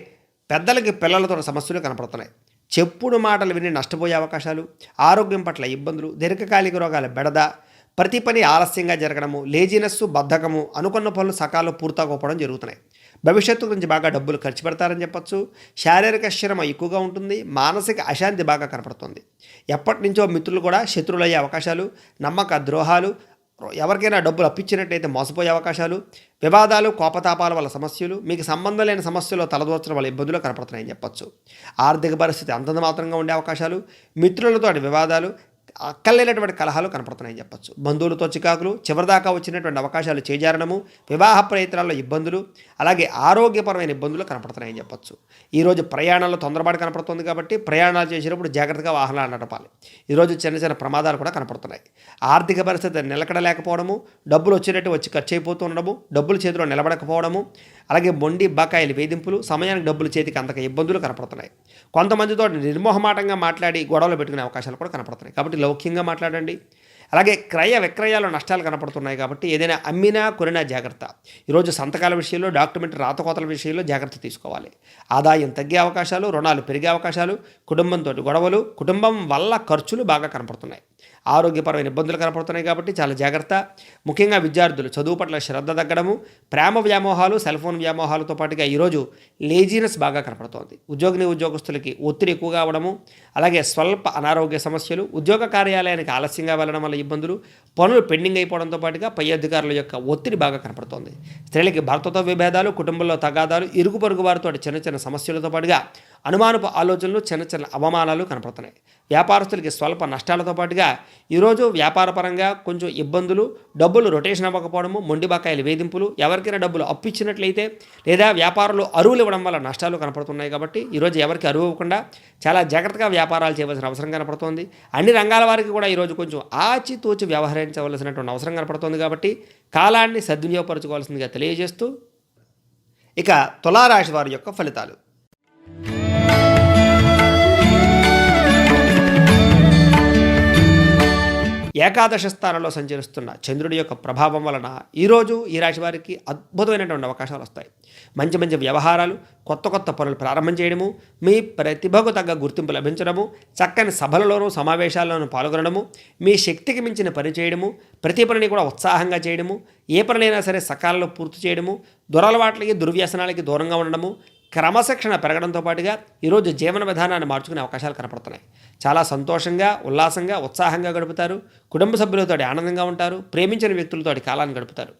పెద్దలకి పిల్లలతో సమస్యలు కనపడుతున్నాయి. చెప్పుడు మాటలు విని నష్టపోయే అవకాశాలు, ఆరోగ్యం పట్ల ఇబ్బందులు, దీర్ఘకాలిక రోగాల బెడద, ప్రతి పని ఆలస్యంగా జరగడము, లేజినెస్, బద్ధకము, అనుకున్న పనులు సకాలంలో పూర్తకపోవడం జరుగుతున్నాయి. భవిష్యత్తు గురించి బాగా డబ్బులు ఖర్చు పెడతారని చెప్పచ్చు. శారీరక శ్రమ ఎక్కువగా ఉంటుంది. మానసిక అశాంతి బాగా కనపడుతుంది. ఎప్పటి నుంచో మిత్రులు కూడా శత్రువులయ్యే అవకాశాలు, నమ్మక ద్రోహాలు, ఎవరికైనా డబ్బులు అప్పించినట్టయితే మోసపోయే అవకాశాలు, వివాదాలు, కోపతాపాల వల్ల సమస్యలు, మీకు సంబంధం లేని సమస్యలు తలదోచడం వల్ల ఇబ్బందులు కనపడుతున్నాయని చెప్పచ్చు. ఆర్థిక పరిస్థితి అంతంత మాత్రంగా ఉండే అవకాశాలు, మిత్రులతో వివాదాలు, అక్కర్లేనటువంటి కలహాలు కనపడుతున్నాయని చెప్పచ్చు. బంధువులతో చికాకులు, చివరిదాకా వచ్చినటువంటి అవకాశాలు చేజారడము, వివాహ ప్రయత్నాల్లో ఇబ్బందులు, అలాగే ఆరోగ్యపరమైన ఇబ్బందులు కనపడుతున్నాయని చెప్పచ్చు. ఈరోజు ప్రయాణాల్లో తొందరపాటు కనపడుతుంది. కాబట్టి ప్రయాణాలు చేసేటప్పుడు జాగ్రత్తగా వాహనాలు నడపాలి. ఈరోజు చిన్న చిన్న ప్రమాదాలు కూడా కనపడుతున్నాయి. ఆర్థిక పరిస్థితి నిలకడలేకపోవడము, డబ్బులు వచ్చినట్టు వచ్చి ఖర్చు అయిపోతూ ఉండడము, డబ్బులు చేతిలో నిలబడకపోవడము, అలాగే మొండి బకాయిలు వేధింపులు, సమయానికి డబ్బులు చేతికి అందక ఇబ్బందులు కనపడుతున్నాయి. కొంతమందితో నిర్మోహమాటంగా మాట్లాడి గొడవలు పెట్టుకునే అవకాశాలు కూడా కనపడుతున్నాయి. కాబట్టి లౌక్యంగా మాట్లాడండి. అలాగే క్రయ విక్రయాలు నష్టాలు కనపడుతున్నాయి కాబట్టి ఏదైనా అమ్మినా కొనినా జాగ్రత్త. ఈరోజు సంతకాల విషయంలో, డాక్యుమెంట్ రాతకోతల విషయంలో జాగ్రత్త తీసుకోవాలి. ఆదాయం తగ్గే అవకాశాలు, రుణాలు పెరిగే అవకాశాలు, కుటుంబంతో గొడవలు, కుటుంబం వల్ల ఖర్చులు బాగా కనపడుతున్నాయి. ఆరోగ్యపరమైన ఇబ్బందులు కనపడుతున్నాయి కాబట్టి చాలా జాగ్రత్త. ముఖ్యంగా విద్యార్థులు చదువు పట్ల శ్రద్ధ తగ్గడము, ప్రేమ వ్యామోహాలు, సెల్ ఫోన్ వ్యామోహాలతో పాటుగా ఈరోజు లేజీనెస్ బాగా కనపడుతోంది. ఉద్యోగస్తులకి ఒత్తిడి ఎక్కువగా అవడము, అలాగే స్వల్ప అనారోగ్య సమస్యలు, ఉద్యోగ కార్యాలయానికి ఆలస్యంగా వెళ్ళడం వల్ల ఇబ్బందులు, పనులు పెండింగ్ అయిపోవడంతో పాటుగా పై అధికారుల యొక్క ఒత్తిడి బాగా కనపడుతోంది. స్త్రీలకి భర్తతో విభేదాలు, కుటుంబంలో తగాదాలు, ఇరుగు పొరుగు వారితో చిన్న చిన్న సమస్యలతో పాటుగా అనుమానపు ఆలోచనలు, చిన్న చిన్న అవమానాలు కనపడుతున్నాయి. వ్యాపారస్తులకి స్వల్ప నష్టాలతో పాటుగా ఈరోజు వ్యాపారపరంగా కొంచెం ఇబ్బందులు, డబ్బులు రొటేషన్ అవ్వకపోవడము, మొండి బకాయిల వేధింపులు, ఎవరికైనా డబ్బులు అప్పు ఇచ్చినట్లయితే లేదా వ్యాపారంలో అరువులు ఇవ్వడం వల్ల నష్టాలు కనపడుతున్నాయి. కాబట్టి ఈరోజు ఎవరికి అరువు ఇవ్వకుండా చాలా జాగ్రత్తగా వ్యాపారాలు చేయవలసిన అవసరం కనపడుతోంది. అన్ని రంగాల వారికి కూడా ఈరోజు కొంచెం ఆచితూచి వ్యవహరించవలసినటువంటి అవసరం కనపడుతోంది. కాబట్టి కాలాన్ని సద్వినియోగపరచుకోవాల్సిందిగా తెలియజేస్తూ ఇక తులారాశి వారి యొక్క ఫలితాలు. ఏకాదశ స్థానంలో సంచరిస్తున్న చంద్రుడి యొక్క ప్రభావం వలన ఈరోజు ఈ రాశి వారికి అద్భుతమైనటువంటి అవకాశాలు వస్తాయి. మంచి మంచి వ్యవహారాలు, కొత్త కొత్త పనులు ప్రారంభం చేయడము, మీ ప్రతిభకు తగ్గ గుర్తింపు లభించడము, చక్కని సభలలోనూ సమావేశాల్లోనూ పాల్గొనడము, మీ శక్తికి మించిన పని చేయడము, ప్రతి పనిని కూడా ఉత్సాహంగా చేయడము, ఏ పనినైనా సరే సకాలంలో పూర్తి చేయడము, దురలవాట్లకి దుర్వ్యసనాలకి దూరంగా ఉండడము, క్రమశిక్షణ పెరగడంతో పాటుగా ఈరోజు జీవన విధానాన్ని మార్చుకునే అవకాశాలు కనపడుతున్నాయి. చాలా సంతోషంగా, ఉల్లాసంగా, ఉత్సాహంగా గడుపుతారు. కుటుంబ సభ్యులతో ఆనందంగా ఉంటారు. ప్రేమించిన వ్యక్తులతో కాలాన్ని గడుపుతారు.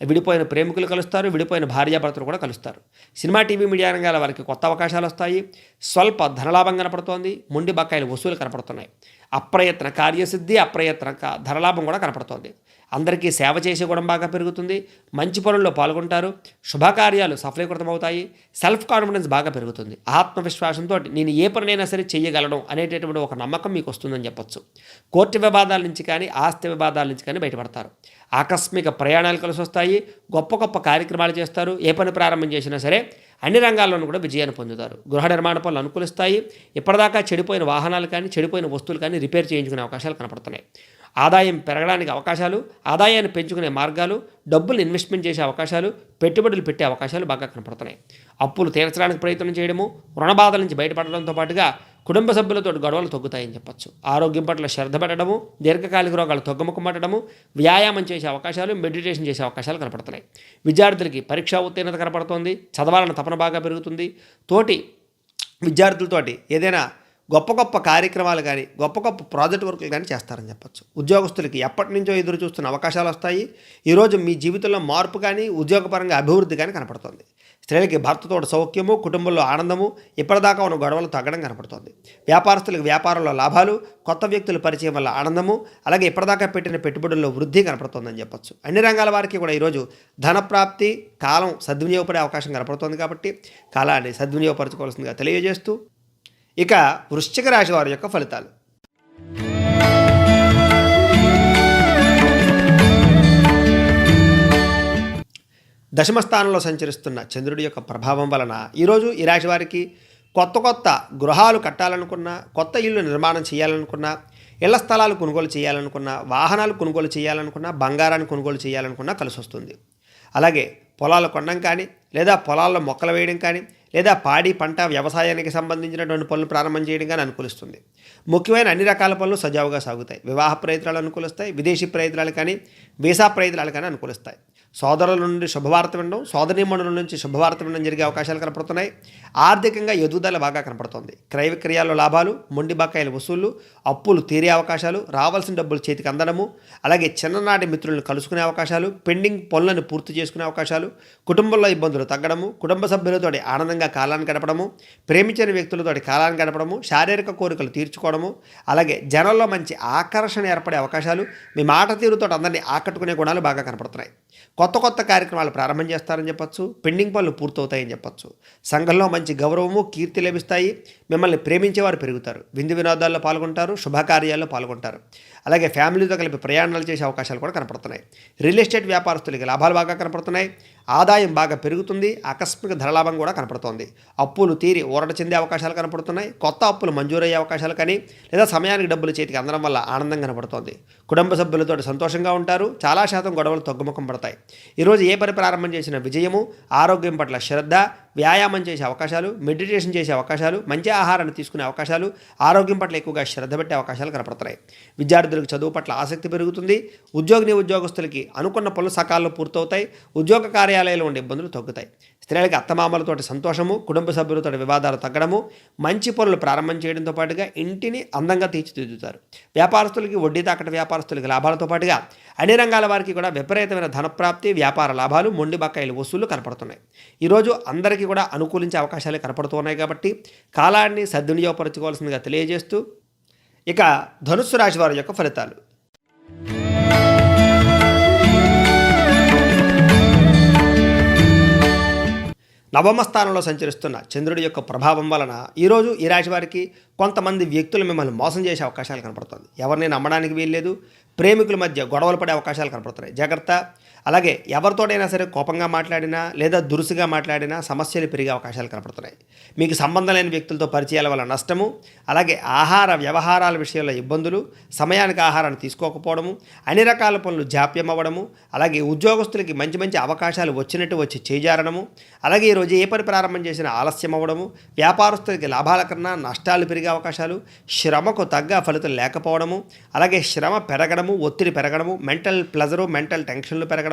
విడిపోయిన ప్రేమికులు కలుస్తారు. విడిపోయిన భార్యాభర్తలు కూడా కలుస్తారు. సినిమా, టీవీ, మీడియా రంగాల వారికి కొత్త అవకాశాలు వస్తాయి. స్వల్ప ధనలాభం కనపడుతోంది. మొండి బకాయిల వసూలు కనపడుతున్నాయి. అప్రయత్న కార్యసిద్ధి, అప్రయత్న ధనలాభం కూడా కనపడుతోంది. అందరికీ సేవ చేసే గుణం బాగా పెరుగుతుంది. మంచి పనుల్లో పాల్గొంటారు. శుభకార్యాలు సఫలీకృతమవుతాయి. సెల్ఫ్ కాన్ఫిడెన్స్ బాగా పెరుగుతుంది. ఆత్మవిశ్వాసంతో నేను ఏ పనినైనా సరే చేయగలను అనేటటువంటి ఒక నమ్మకం మీకు వస్తుందని చెప్పొచ్చు. కోర్టు వివాదాల నుంచి కానీ, ఆస్తి వివాదాల నుంచి కానీ బయటపడతారు. ఆకస్మిక ప్రయాణాలు కలిసి వస్తాయి. గొప్ప గొప్ప కార్యక్రమాలు చేస్తారు. ఏ పని ప్రారంభం చేసినా సరే అన్ని రంగాల్లోనూ కూడా విజయాన్ని పొందుతారు. గృహ నిర్మాణ పనులు అనుకూలిస్తాయి. ఇప్పటిదాకా చెడిపోయిన వాహనాలు కానీ, చెడిపోయిన వస్తువులు కానీ రిపేర్ చేయించుకునే అవకాశాలు కనపడుతున్నాయి. ఆదాయం పెరగడానికి అవకాశాలు, ఆదాయాన్ని పెంచుకునే మార్గాలు, డబ్బులు ఇన్వెస్ట్మెంట్ చేసే అవకాశాలు, పెట్టుబడులు పెట్టే అవకాశాలు బాగా కనపడుతున్నాయి. అప్పులు తీర్చడానికి ప్రయత్నం చేయడము, రుణ బాధల నుంచి బయటపడడంతో పాటుగా కుటుంబ సభ్యులతో గొడవలు తగ్గుతాయని చెప్పచ్చు. ఆరోగ్యం పట్ల శ్రద్ధ పెట్టడము, దీర్ఘకాలిక రోగాలు తగ్గుముఖం పట్టడము, వ్యాయామం చేసే అవకాశాలు, మెడిటేషన్ చేసే అవకాశాలు కనపడుతున్నాయి. విద్యార్థులకి పరీక్షా ఉత్తీర్ణత కనపడుతోంది. చదవాలన్న తపన బాగా పెరుగుతుంది. తోటి విద్యార్థులతోటి ఏదైనా గొప్ప గొప్ప కార్యక్రమాలు కానీ, గొప్ప గొప్ప ప్రాజెక్ట్ వర్కులు కానీ చేస్తారని చెప్పచ్చు. ఉద్యోగస్తులకి ఎప్పటి నుంచో ఎదురు చూస్తున్న అవకాశాలు వస్తాయి. ఈరోజు మీ జీవితంలో మార్పు కానీ, ఉద్యోగపరంగా అభివృద్ధి కానీ కనపడుతుంది. స్త్రీలకి భర్తతో సౌఖ్యము, కుటుంబంలో ఆనందము, ఇప్పటిదాకా ఉన్న గొడవలు తగ్గడం కనపడుతుంది. వ్యాపారస్తులకు వ్యాపారంలో లాభాలు, కొత్త వ్యక్తుల పరిచయం వల్ల ఆనందము, అలాగే ఇప్పటిదాకా పెట్టిన పెట్టుబడుల్లో వృద్ధి కనపడుతుందని చెప్పచ్చు. అన్ని రంగాల వారికి కూడా ఈరోజు ధనప్రాప్తి, కాలం సద్వినియోగపడే అవకాశం కనపడుతుంది. కాబట్టి కాలాన్ని సద్వినియోగపరచుకోవాల్సిందిగా తెలియజేస్తూ ఇక వృశ్చిక రాశి వారి యొక్క ఫలితాలు. దశమ స్థానంలో సంచరిస్తున్న చంద్రుడి యొక్క ప్రభావం వలన ఈరోజు ఈ రాశి వారికి కొత్త కొత్త గృహాలు కట్టాలనుకున్నా, కొత్త ఇల్లు నిర్మాణం చేయాలనుకున్నా, ఇళ్ల స్థలాలు కొనుగోలు చేయాలనుకున్నా, వాహనాలు కొనుగోలు చేయాలనుకున్నా, బంగారాన్ని కొనుగోలు చేయాలనుకున్నా కలిసి వస్తుంది. అలాగే పొలాలు కొనడం కానీ, లేదా పొలాల్లో మొక్కలు వేయడం కానీ, లేదా పాడి పంట వ్యవసాయానికి సంబంధించినటువంటి పనులు ప్రారంభం చేయడం కానీ అనుకూలిస్తుంది. ముఖ్యమైన అన్ని రకాల పనులు సజావుగా సాగుతాయి. వివాహ ప్రయత్నాలు అనుకూలిస్తాయి. విదేశీ ప్రయత్నాలు కానీ, వీసా ప్రయత్నాలు కానీ అనుకూలిస్తాయి. సోదరుల నుండి శుభవార్త వినడం, సోదరీమణుల నుంచి శుభవార్త వినడం జరిగే అవకాశాలు కనపడుతున్నాయి. ఆర్థికంగా ఎదుగుదల బాగా కనపడుతుంది. క్రయ విక్రయాల్లో లాభాలు, మొండి బకాయిల వసూళ్లు, అప్పులు తీరే అవకాశాలు, రావాల్సిన డబ్బులు చేతికి అందడము, అలాగే చిన్ననాటి మిత్రులను కలుసుకునే అవకాశాలు, పెండింగ్ పనులను పూర్తి చేసుకునే అవకాశాలు, కుటుంబంలో ఇబ్బందులు తగ్గడము, కుటుంబ సభ్యులతో ఆనందంగా కాలాన్ని గడపడము, ప్రేమించిన వ్యక్తులతో కాలాన్ని గడపడము, శారీరక కోరికలు తీర్చుకోవడము, అలాగే జనంలో మంచి ఆకర్షణ ఏర్పడే అవకాశాలు, మీ మాట తీరుతో అందరినీ ఆకట్టుకునే గుణాలు బాగా కనపడుతున్నాయి. కొత్త కొత్త కార్యక్రమాలు ప్రారంభం చేస్తారని చెప్పచ్చు. పెండింగ్ పనులు పూర్తవుతాయని చెప్పచ్చు. సంఘంలో మంచి గౌరవము, కీర్తి లభిస్తాయి. మిమ్మల్ని ప్రేమించేవారు పెరుగుతారు. విందు వినోదాల్లో పాల్గొంటారు. శుభకార్యాల్లో పాల్గొంటారు. అలాగే ఫ్యామిలీతో కలిపి ప్రయాణాలు చేసే అవకాశాలు కూడా కనపడుతున్నాయి. రియల్ ఎస్టేట్ వ్యాపారస్తులకి లాభాలు బాగా కనపడుతున్నాయి. ఆదాయం బాగా పెరుగుతుంది. ఆకస్మిక ధనలాభం కూడా కనపడుతోంది. అప్పులు తీరి ఊరట చెందే అవకాశాలు కనపడుతున్నాయి. కొత్త అప్పులు మంజూరయ్యే అవకాశాలు కానీ లేదా సమయానికి డబ్బులు చేతికి అందడం వల్ల ఆనందం కనపడుతోంది. కుటుంబ సభ్యులతో సంతోషంగా ఉంటారు. చాలా శాతం గొడవలు తగ్గుముఖం పడతాయి. ఈరోజు ఏ పని ప్రారంభం చేసిన విజయము, ఆరోగ్యం పట్ల శ్రద్ధ, వ్యాయామం చేసే అవకాశాలు, మెడిటేషన్ చేసే అవకాశాలు, మంచి ఆహారాన్ని తీసుకునే అవకాశాలు, ఆరోగ్యం పట్ల ఎక్కువగా శ్రద్ధ పెట్టే అవకాశాలు కనపడుతున్నాయి. విద్యార్థులకు చదువు పట్ల ఆసక్తి పెరుగుతుంది. ఉద్యోగస్తులకి అనుకున్న పనులు సకాలంలో పూర్తవుతాయి. ఉద్యోగ కార్యాలయాల్లో ఉండే ఇబ్బందులు తగ్గుతాయి. స్త్రీలకి అత్తమామలతోటి సంతోషము, కుటుంబ సభ్యులతో వివాదాలు తగ్గడము, మంచి పనులు ప్రారంభం చేయడంతో పాటుగా ఇంటిని అందంగా తీర్చిదిద్దుతారు. వ్యాపారస్తులకి, వడ్డీ తాకట్టు వ్యాపారస్తులకి లాభాలతో పాటుగా అన్ని రంగాల వారికి కూడా విపరీతమైన ధనప్రాప్తి, వ్యాపార లాభాలు, మొండి బకాయిల వసూళ్లు కనపడుతున్నాయి. ఈరోజు అందరికీ కూడా అనుకూలించే అవకాశాలు కనపడుతున్నాయి కాబట్టి కాలాన్ని సద్వినియోగపరచుకోవాల్సిందిగా తెలియజేస్తూ ఇక ధనుస్సు రాశి వారి యొక్క ఫలితాలు. నవమ స్థానంలో సంచరిస్తున్న చంద్రుడి యొక్క ప్రభావం వలన ఈరోజు ఈ రాశి వారికి కొంతమంది వ్యక్తులు మిమ్మల్ని మోసం చేసే అవకాశాలు కనపడుతుంది. ఎవరిని నమ్మడానికి వీల్లేదు. ప్రేమికుల మధ్య గొడవలు పడే అవకాశాలు కనపడుతున్నాయి. జాగ్రత్త. అలాగే ఎవరితోడైనా సరే కోపంగా మాట్లాడినా లేదా దురుసుగా మాట్లాడినా సమస్యలు పెరిగే అవకాశాలు కనపడుతున్నాయి. మీకు సంబంధం లేని వ్యక్తులతో పరిచయాల వల్ల నష్టము, అలాగే ఆహార వ్యవహారాల విషయంలో ఇబ్బందులు, సమయానికి ఆహారాన్ని తీసుకోకపోవడము, అన్ని రకాల పనులు జాప్యం అవ్వడము, అలాగే ఉద్యోగస్తులకి మంచి మంచి అవకాశాలు వచ్చినట్టు వచ్చి చేజారడము, అలాగే ఈరోజు ఏ పని ప్రారంభం చేసినా ఆలస్యం అవ్వడము, వ్యాపారస్తులకి లాభాల కన్నా నష్టాలు పెరిగే అవకాశాలు, శ్రమకు తగ్గ ఫలితం లేకపోవడము, అలాగే శ్రమ పెరగడము, ఒత్తిడి పెరగడము, మెంటల్ ప్లెజరు, మెంటల్ టెన్షన్లు పెరగడము,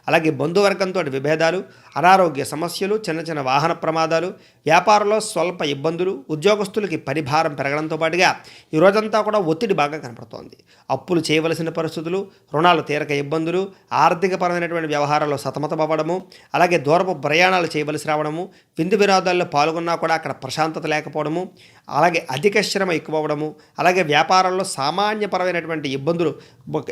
అలాగే బంధువర్గంతో విభేదాలు, అనారోగ్య సమస్యలు, చిన్న చిన్న వాహన ప్రమాదాలు, వ్యాపారంలో స్వల్ప ఇబ్బందులు, ఉద్యోగస్తులకి పరిభారం పెరగడంతో పాటుగా ఈ రోజంతా కూడా ఒత్తిడి బాగా కనపడుతోంది. అప్పులు చేయవలసిన పరిస్థితులు, రుణాలు తీరక ఇబ్బందులు, ఆర్థికపరమైనటువంటి వ్యవహారాల్లో సతమతమవ్వడము, అలాగే దూరపు ప్రయాణాలు చేయవలసి రావడము, విందు వినోదాల్లో పాల్గొన్నా కూడా అక్కడ ప్రశాంతత లేకపోవడము, అలాగే అధిక శ్రమ ఎక్కువవడము, అలాగే వ్యాపారంలో సామాన్యపరమైనటువంటి ఇబ్బందులు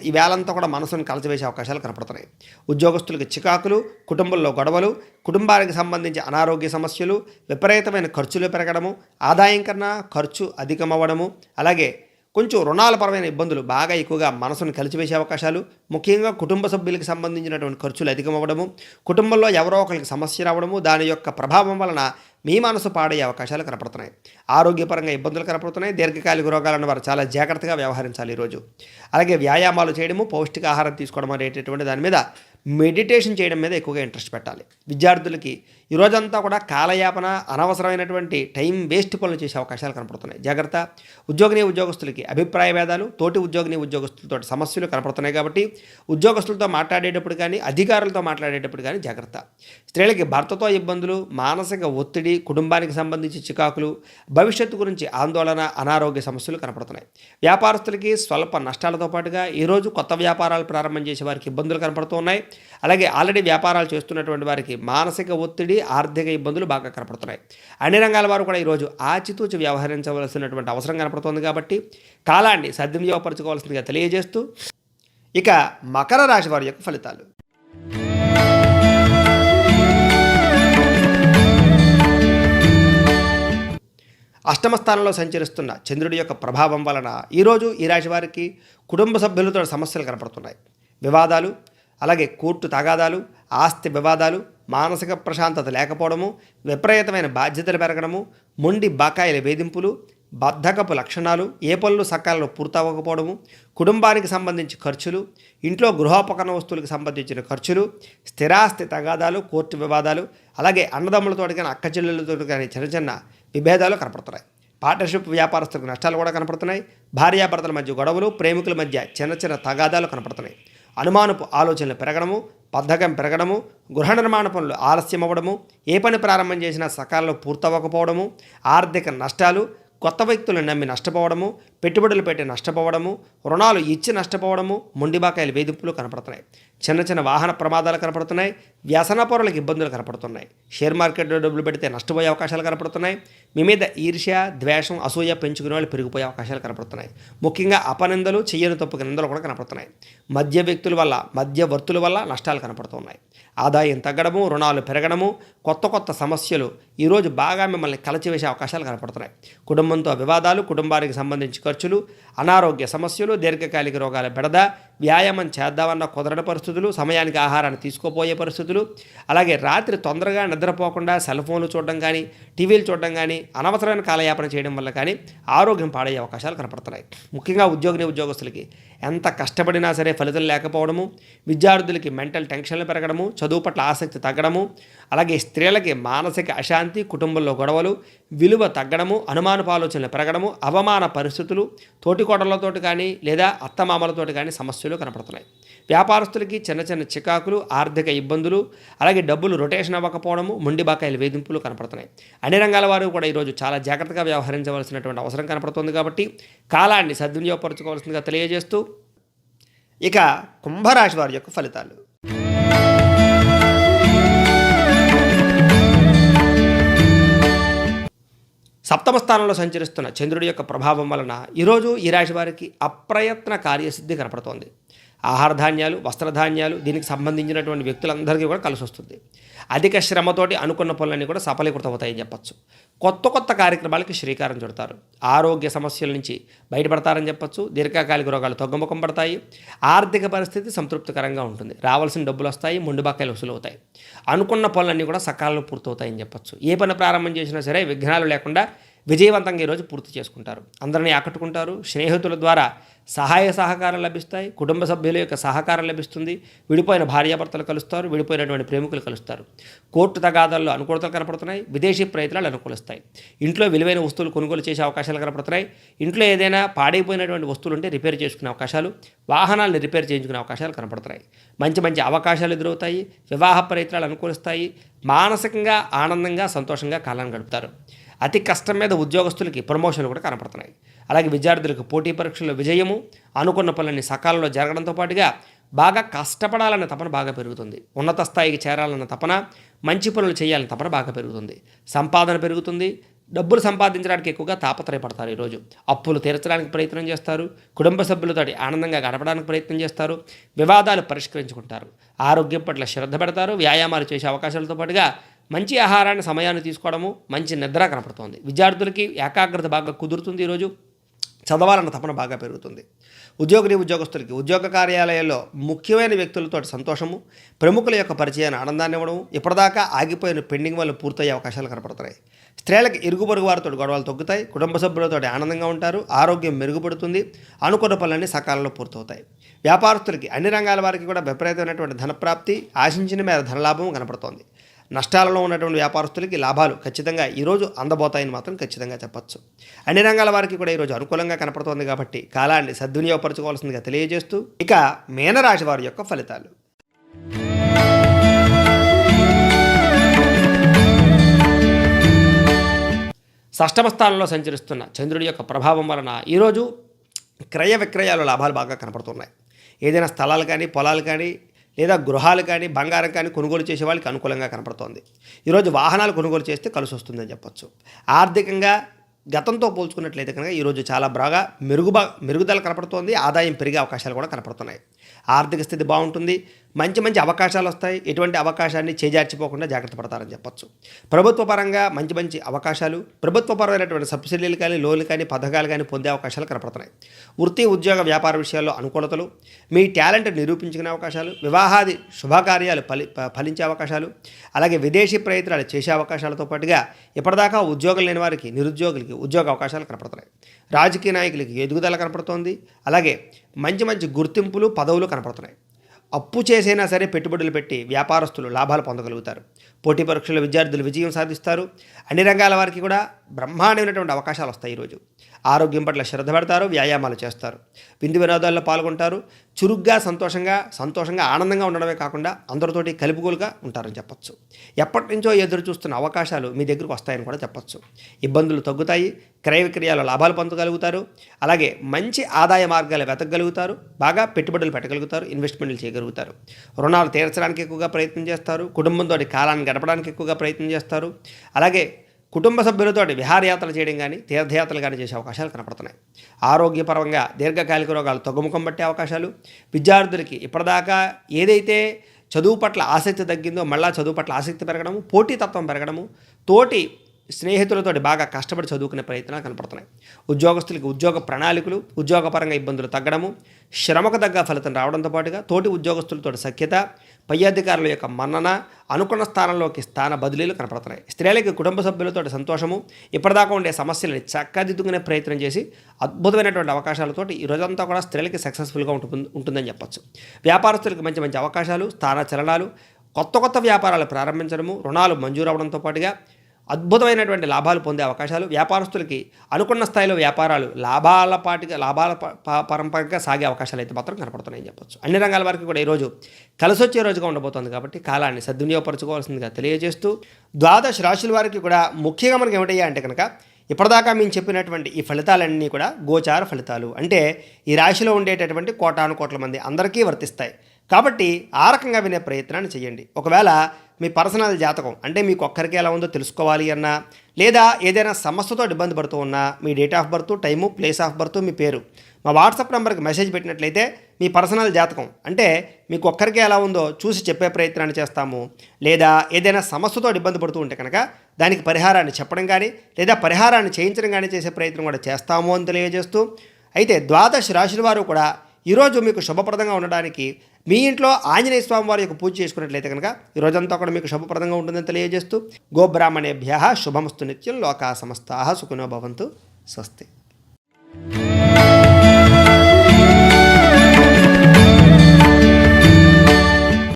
ఈ వేళంతా కూడా మనసును కలచవేసే అవకాశాలు కనపడుతున్నాయి. ఉద్యోగస్తులకు చికాకులు, కుటుంబంలో గొడవలు, కుటుంబానికి సంబంధించి అనారోగ్య సమస్యలు, విపరీతమైన ఖర్చులు పెరగడము, ఆదాయం కన్నా ఖర్చు అధికమవ్వడము, అలాగే కొంచెం రుణాలపరమైన ఇబ్బందులు బాగా ఎక్కువగా మనసును కలిచివేసే అవకాశాలు, ముఖ్యంగా కుటుంబ సభ్యులకు సంబంధించినటువంటి ఖర్చులు అధికమవ్వడము, కుటుంబంలో ఎవరో ఒకరికి సమస్య రావడము, దాని యొక్క ప్రభావం వలన మీ మనసు పాడయ్యే అవకాశాలు కనపడుతున్నాయి. ఆరోగ్యపరంగా ఇబ్బందులు కనపడుతున్నాయి. దీర్ఘకాలిక రోగాలను వారు చాలా జాగ్రత్తగా వ్యవహరించాలి ఈరోజు. అలాగే వ్యాయామాలు చేయడము, పౌష్టికాహారం తీసుకోవడం అనేటటువంటి దాని మీద, మెడిటేషన్ చేయడం మీద ఎక్కువగా ఇంట్రెస్ట్ పెట్టాలి. విద్యార్థులకి ఈరోజంతా కూడా కాలయాపన, అనవసరమైనటువంటి టైం వేస్ట్ పనులు చేసే అవకాశాలు కనపడుతున్నాయి. జాగ్రత్త. ఉద్యోగస్తులకి అభిప్రాయ భేదాలు, తోటి ఉద్యోగస్తులతో సమస్యలు కనపడుతున్నాయి కాబట్టి ఉద్యోగస్తులతో మాట్లాడేటప్పుడు కానీ, అధికారులతో మాట్లాడేటప్పుడు కానీ జాగ్రత్త. స్త్రీలకి భర్తతో ఇబ్బందులు, మానసిక ఒత్తిడి, కుటుంబానికి సంబంధించి చికాకులు, భవిష్యత్తు గురించి ఆందోళన, అనారోగ్య సమస్యలు కనపడుతున్నాయి. వ్యాపారస్తులకి స్వల్ప నష్టాలతో పాటుగా ఈరోజు కొత్త వ్యాపారాలు ప్రారంభం చేసే వారికి ఇబ్బందులు కనపడుతున్నాయి. అలాగే ఆల్రెడీ వ్యాపారాలు చేస్తున్నటువంటి వారికి మానసిక ఒత్తిడి, ఆర్థిక ఇబ్బందులు బాగా కనపడుతున్నాయి. అన్ని రంగాల వారు కూడా ఈరోజు ఆచితూచి వ్యవహరించవలసినటువంటి అవసరం కనపడుతోంది కాబట్టి కాలాన్ని సద్వినియోగపరచుకోవాల్సిందిగా తెలియజేస్తూ ఇక మకర రాశి వారి యొక్క ఫలితాలు. అష్టమ స్థానంలో సంచరిస్తున్న చంద్రుడి యొక్క ప్రభావం వలన ఈరోజు ఈ రాశి వారికి కుటుంబ సభ్యులతో సమస్యలు కనపడుతున్నాయి. వివాదాలు, అలాగే కోర్టు తగాదాలు, ఆస్తి వివాదాలు, మానసిక ప్రశాంతత లేకపోవడము, విపరీతమైన బాధ్యతలు పెరగడము, మొండి బకాయిల వేధింపులు, బద్ధకపు లక్షణాలు, ఏ పనులు సకాలంలో పూర్తవ్వకపోవడము, కుటుంబానికి సంబంధించి ఖర్చులు, ఇంట్లో గృహోపకరణ వస్తువులకు సంబంధించిన ఖర్చులు, స్థిరాస్తి తగాదాలు, కోర్టు వివాదాలు, అలాగే అన్నదమ్ములతో కానీ అక్క చెల్లెళ్ళతో కానీ చిన్న చిన్న విభేదాలు కనపడుతున్నాయి. పార్ట్నర్షిప్ వ్యాపారస్తులకు నష్టాలు కూడా కనపడుతున్నాయి. భార్యాభర్తల మధ్య గొడవలు, ప్రేమికుల మధ్య చిన్న చిన్న తగాదాలు కనపడుతున్నాయి. అనుమానపు ఆలోచనలు పెరగడము, బద్ధకం పెరగడము, గృహ నిర్మాణ పనులు ఆలస్యం అవ్వడము, ఏ పని ప్రారంభం చేసినా సకాలంలో పూర్తవ్వకపోవడము, ఆర్థిక నష్టాలు, కొత్త వ్యక్తులను నమ్మి నష్టపోవడము, పెట్టుబడులు పెట్టి నష్టపోవడము, రుణాలు ఇచ్చి నష్టపోవడము, మొండి బకాయిల వేధింపులు కనపడుతున్నాయి. చిన్న చిన్న వాహన ప్రమాదాలు కనపడుతున్నాయి. వ్యసన పరులకు ఇబ్బందులు కనపడుతున్నాయి. షేర్ మార్కెట్లో డబ్బులు పెడితే నష్టపోయే అవకాశాలు కనపడుతున్నాయి. మీ మీద ఈర్ష్య, ద్వేషం, అసూయ పెంచుకునే వాళ్ళు పెరిగిపోయే అవకాశాలు కనపడుతున్నాయి. ముఖ్యంగా అపనిందలు, చెయ్యని తప్పుకి నిందలు కూడా కనపడుతున్నాయి. మధ్యవర్తుల వల్ల నష్టాలు కనపడుతున్నాయి. ఆదాయం తగ్గడము, రుణాలు పెరగడము, కొత్త సమస్యలు ఈరోజు బాగా మిమ్మల్ని కలచివేసే అవకాశాలు కనపడుతున్నాయి. కుటుంబంతో వివాదాలు, కుటుంబానికి సంబంధించి ఖర్చులు, అనారోగ్య సమస్యలు, దీర్ఘకాలిక రోగాల బెడద, వ్యాయామం చేద్దామన్న కుదరని పరిస్థితులు, సమయానికి ఆహారాన్ని తీసుకోపోయే పరిస్థితులు, అలాగే రాత్రి తొందరగా నిద్రపోకుండా సెల్ ఫోన్లు చూడడం కానీ, టీవీలు చూడడం కానీ, అనవసరమైన కాలయాపన చేయడం వల్ల కానీ ఆరోగ్యం పాడయ్యే అవకాశాలు కనపడుతున్నాయి. ముఖ్యంగా ఉద్యోగస్తులకి ఎంత కష్టపడినా సరే ఫలితం లేకపోవడము, విద్యార్థులకి మెంటల్ టెన్షన్లు పెరగడము, చదువు పట్ల ఆసక్తి తగ్గడము, అలాగే స్త్రీలకి మానసిక అశాంతి, కుటుంబంలో గొడవలు, విలువ తగ్గడము, అనుమానపు ఆలోచనలు పెరగడము, అవమాన పరిస్థితులు, తోటికోడలతోటి కానీ లేదా అత్తమామలతోటి కానీ సమస్యలు కనపడుతున్నాయి. వ్యాపారస్తులకి చిన్న చికాకులు, ఆర్థిక ఇబ్బందులు, అలాగే డబ్బులు రొటేషన్ అవ్వకపోవడము, మొండి బకాయిల వేధింపులు కనపడుతున్నాయి. అన్ని రంగాల వారు కూడా ఈరోజు చాలా జాగ్రత్తగా వ్యవహరించవలసినటువంటి అవసరం కనపడుతుంది. కాబట్టి కాలాన్ని సద్వినియోగపరచుకోవాల్సిందిగా తెలియజేస్తూ ఇక కుంభరాశి వారి యొక్క ఫలితాలు. సప్తమ స్థానంలో సంచరిస్తున్న చంద్రుడి యొక్క ప్రభావం వలన ఈరోజు ఈ రాశి వారికి అప్రయత్న కార్యసిద్ధి కనపడుతోంది. ఆహార ధాన్యాలు, వస్త్రధాన్యాలు, దీనికి సంబంధించినటువంటి వ్యక్తులందరికీ కూడా కలిసి వస్తుంది. అధిక శ్రమతోటి అనుకున్న పనులన్నీ కూడా సఫలీకృతమవుతాయని చెప్పచ్చు. కొత్త కార్యక్రమాలకి శ్రీకారం చుడతారు. ఆరోగ్య సమస్యల నుంచి బయటపడతారని చెప్పచ్చు. దీర్ఘకాలిక రోగాలు తగ్గుముఖం పడతాయి. ఆర్థిక పరిస్థితి సంతృప్తికరంగా ఉంటుంది. రావాల్సిన డబ్బులు వస్తాయి, మొండి బకాయిలు వసూలు అవుతాయి. అనుకున్న పనులన్నీ కూడా సకాలంలో పూర్తవుతాయని చెప్పచ్చు. ఏ పని ప్రారంభం చేసినా సరే విఘ్నాలు లేకుండా విజయవంతంగా ఈరోజు పూర్తి చేసుకుంటారు. అందరినీ ఆకట్టుకుంటారు. స్నేహితుల ద్వారా సహాయ సహకారం లభిస్తాయి. కుటుంబ సభ్యుల యొక్క సహకారం లభిస్తుంది. విడిపోయిన భార్యాభర్తలు కలుస్తారు. విడిపోయినటువంటి ప్రేమికులు కలుస్తారు. కోర్టు తగాదాల్లో అనుకూలతలు కనపడుతున్నాయి. విదేశీ ప్రయత్నాలు అనుకూలిస్తాయి. ఇంట్లో విలువైన వస్తువులు కొనుగోలు చేసే అవకాశాలు కనపడుతున్నాయి. ఇంట్లో ఏదైనా పాడైపోయినటువంటి వస్తువులు ఉంటే రిపేర్ చేసుకునే అవకాశాలు, వాహనాలను రిపేర్ చేయించుకునే అవకాశాలు కనపడుతున్నాయి. మంచి అవకాశాలు ఎదురవుతాయి. వివాహ ప్రయత్నాలు అనుకూలిస్తాయి. మానసికంగా ఆనందంగా సంతోషంగా కాలాన్ని గడుపుతారు. అతి కష్టం మీద ఉద్యోగస్తులకి ప్రమోషన్లు కూడా కనపడుతున్నాయి. అలాగే విద్యార్థులకు పోటీ పరీక్షల్లో విజయము, అనుకున్న పనులన్నీ సకాలంలో జరగడంతో పాటుగా బాగా కష్టపడాలన్న తపన బాగా పెరుగుతుంది. ఉన్నత స్థాయికి చేరాలన్న తపన, మంచి పనులు చేయాలన్న తపన బాగా పెరుగుతుంది. సంపాదన పెరుగుతుంది. డబ్బులు సంపాదించడానికి ఎక్కువగా తాపత్రయపడతారు. ఈరోజు అప్పులు తీర్చడానికి ప్రయత్నం చేస్తారు. కుటుంబ సభ్యులతో ఆనందంగా గడపడానికి ప్రయత్నం చేస్తారు. వివాదాలు పరిష్కరించుకుంటారు. ఆరోగ్యం పట్ల శ్రద్ధ పెడతారు. వ్యాయామాలు చేసే అవకాశాలతో పాటుగా మంచి ఆహారాన్ని సమయాన్ని తీసుకోవడము, మంచి నిద్ర కనపడుతుంది. విద్యార్థులకి ఏకాగ్రత బాగా కుదురుతుంది. ఈరోజు చదవాలన్న తపన బాగా పెరుగుతుంది. ఉద్యోగస్తులకి ఉద్యోగ కార్యాలయాల్లో ముఖ్యమైన వ్యక్తులతో సంతోషము, ప్రముఖుల యొక్క పరిచయాన్ని ఆనందాన్ని ఇవ్వడం, ఇప్పటిదాకా ఆగిపోయిన పెండింగ్ వల్ల పూర్తయ్యే అవకాశాలు కనపడుతున్నాయి. స్త్రీలకు ఇరుగు పొరుగు వారితో గొడవలు తగ్గుతాయి. కుటుంబ సభ్యులతో ఆనందంగా ఉంటారు. ఆరోగ్యం మెరుగుపడుతుంది. అనుకున్న పనులన్నీ సకాలంలో పూర్తవుతాయి. వ్యాపారస్తులకి అన్ని రంగాల వారికి కూడా విపరీతమైనటువంటి ధనప్రాప్తి, ఆశించిన మేర ధనలాభం కనపడుతోంది. నష్టాలలో ఉన్నటువంటి వ్యాపారస్తులకి లాభాలు ఖచ్చితంగా ఈరోజు అందబోతాయని మాత్రం ఖచ్చితంగా చెప్పచ్చు. అన్ని రంగాల వారికి కూడా ఈరోజు అనుకూలంగా కనపడుతోంది. కాబట్టి కాలాన్ని సద్వినియోగపరచుకోవాల్సిందిగా తెలియజేస్తూ ఇక మీనరాశి వారి యొక్క ఫలితాలు. షష్టమ స్థానంలో సంచరిస్తున్న చంద్రుడి యొక్క ప్రభావం వలన ఈరోజు క్రయ విక్రయాల లాభాలు బాగా కనపడుతున్నాయి. ఏదైనా స్థలాలు కానీ, పొలాలు కానీ, లేదా గృహాలు కానీ, బంగారం కానీ కొనుగోలు చేసే వాళ్ళకి అనుకూలంగా కనపడుతోంది. ఈరోజు వాహనాలు కొనుగోలు చేస్తే కలిసి వస్తుందని చెప్పచ్చు. ఆర్థికంగా గతంతో పోల్చుకున్నట్లయితే కనుక ఈరోజు చాలా బాగా మెరుగుదల కనపడుతోంది. ఆదాయం పెరిగే అవకాశాలు కూడా కనపడుతున్నాయి. ఆర్థిక స్థితి బాగుంటుంది. మంచి అవకాశాలు వస్తాయి. ఎటువంటి అవకాశాన్ని చేజార్చిపోకుండా జాగ్రత్త పడతారని చెప్పచ్చు. ప్రభుత్వ పరంగా మంచి అవకాశాలు, ప్రభుత్వపరమైనటువంటి సబ్సిడీలు కానీ, లోన్లు కానీ, పథకాలు కానీ పొందే అవకాశాలు కనపడుతున్నాయి. వృత్తి, ఉద్యోగ, వ్యాపార విషయాల్లో అనుకూలతలు, మీ టాలెంట్ నిరూపించుకునే అవకాశాలు, వివాహాది శుభకార్యాలు ఫలించే అవకాశాలు, అలాగే విదేశీ ప్రయత్నాలు చేసే అవకాశాలతో పాటుగా ఇప్పటిదాకా ఉద్యోగం లేని వారికి, నిరుద్యోగులకి ఉద్యోగ అవకాశాలు కనపడుతున్నాయి. రాజకీయ నాయకులకి ఎదుగుదల కనపడుతోంది. అలాగే మంచి గుర్తింపులు, పదవులు కనపడుతున్నాయి. అప్పు చేసైనా సరే పెట్టుబడులు పెట్టి వ్యాపారస్తులు లాభాలు పొందగలుగుతారు. పోటీ పరీక్షల్లో విద్యార్థులు విజయం సాధిస్తారు. అన్ని రంగాల వారికి కూడా బ్రహ్మాండమైనటువంటి అవకాశాలు వస్తాయి. ఈరోజు ఆరోగ్యం పట్ల శ్రద్ధ పెడతారు. వ్యాయామాలు చేస్తారు. విందు వినోదాల్లో పాల్గొంటారు. చురుగ్గా, సంతోషంగా ఆనందంగా ఉండడమే కాకుండా అందరితోటి కలుపుగోలుగా ఉంటారని చెప్పచ్చు. ఎప్పటి నుంచో ఎదురు చూస్తున్న అవకాశాలు మీ దగ్గరకు వస్తాయని కూడా చెప్పచ్చు. ఇబ్బందులు తగ్గుతాయి. క్రయ విక్రయాల లాభాలు పొందగలుగుతారు. అలాగే మంచి ఆదాయ మార్గాలు వెతకగలుగుతారు. బాగా పెట్టుబడులు పెట్టగలుగుతారు. ఇన్వెస్ట్మెంట్లు చేయగలుగుతారు. రుణాలు తీర్చడానికి ఎక్కువగా ప్రయత్నం చేస్తారు. కుటుంబంతో కాలాన్ని గడపడానికి ఎక్కువగా ప్రయత్నం చేస్తారు. అలాగే కుటుంబ సభ్యులతో విహారయాత్రలు చేయడం కానీ తీర్థయాత్రలు కానీ చేసే అవకాశాలు కనపడుతున్నాయి. ఆరోగ్యపరంగా దీర్ఘకాలిక రోగాలు తగ్గుముఖం పట్టే అవకాశాలు, విద్యార్థులకి ఇప్పటిదాకా ఏదైతే చదువు పట్ల ఆసక్తి తగ్గిందో మళ్ళా చదువు పట్ల ఆసక్తి పెరగడము, పోటీతత్వం పెరగడము, తోటి స్నేహితులతో బాగా కష్టపడి చదువుకునే ప్రయత్నాలు కనపడుతున్నాయి. ఉద్యోగస్తులకి ఉద్యోగ ప్రణాళికలు, ఉద్యోగపరంగా ఇబ్బందులు తగ్గడము, శ్రమకు తగ్గ ఫలితం రావడంతో పాటుగా తోటి ఉద్యోగస్తులతో సఖ్యత, పై అధికారుల యొక్క మన్నన, అనుకున్న స్థానంలోకి స్థాన బదిలీలు కనపడుతున్నాయి. స్త్రీలకి కుటుంబ సభ్యులతో సంతోషము, ఇప్పటిదాకా ఉండే సమస్యలని చక్కదిద్దుకునే ప్రయత్నం చేసి అద్భుతమైనటువంటి అవకాశాలతోటి ఈ రోజంతా కూడా స్త్రీలకి సక్సెస్ఫుల్గా ఉంటుందని చెప్పచ్చు. వ్యాపారస్తులకు మంచి మంచి అవకాశాలు, స్థాన చలనాలు, కొత్త వ్యాపారాలు ప్రారంభించడము, రుణాలు మంజూరు అవడంతో పాటుగా అద్భుతమైనటువంటి లాభాలు పొందే అవకాశాలు, వ్యాపారస్తులకి అనుకున్న స్థాయిలో వ్యాపారాలు లాభాల పరంపరగా సాగే అవకాశాలు అయితే మాత్రం కనపడుతున్నాయని చెప్పొచ్చు. అన్ని రంగాల వారికి కూడా ఈరోజు కలిసొచ్చే రోజుగా ఉండబోతోంది కాబట్టి కాలాన్ని సద్వినియోగపరచుకోవాల్సిందిగా తెలియజేస్తూ, ద్వాదశ రాశుల వారికి కూడా ముఖ్యంగా మనకి ఏమిటయ్యా అంటే కనుక ఇప్పటిదాకా మేము చెప్పినటువంటి ఈ ఫలితాలన్నీ కూడా గోచార ఫలితాలు, అంటే ఈ రాశిలో ఉండేటటువంటి కోటాను కోట్ల మంది అందరికీ వర్తిస్తాయి. కాబట్టి ఆ రకంగా వినే ప్రయత్నాన్ని చేయండి. ఒకవేళ మీ పర్సనల్ జాతకం అంటే మీకు ఒక్కరికి ఎలా ఉందో తెలుసుకోవాలి అన్నా, లేదా ఏదైనా సమస్యతో ఇబ్బంది పడుతూ ఉన్నా మీ date of birth, time, place of birth, మీ పేరు మా వాట్సాప్ నెంబర్కి మెసేజ్ పెట్టినట్లయితే మీ పర్సనల్ జాతకం అంటే మీకు ఒక్కరికి ఎలా ఉందో చూసి చెప్పే ప్రయత్నాన్ని చేస్తాము. లేదా ఏదైనా సమస్యతో ఇబ్బంది పడుతూ ఉంటే కనుక దానికి పరిహారాన్ని చెప్పడం కానీ లేదా పరిహారాన్ని చేయించడం కానీ చేసే ప్రయత్నం కూడా చేస్తాము అని తెలియజేస్తూ, అయితే ద్వాదశ రాశుల వారు కూడా ఈరోజు మీకు శుభప్రదంగా ఉండడానికి మీ ఇంట్లో ఆంజనేయ స్వామి వారి యొక్క పూజ చేసుకున్నట్లయితే కనుక ఈ రోజంతా కూడా మీకు శుభప్రదంగా ఉంటుందని తెలియజేస్తూ, గోబ్రాహ్మణేభ్యః శుభమస్తు నిత్యం, లోకా సమస్తాః సుఖినో భవంతు. స్వస్తి.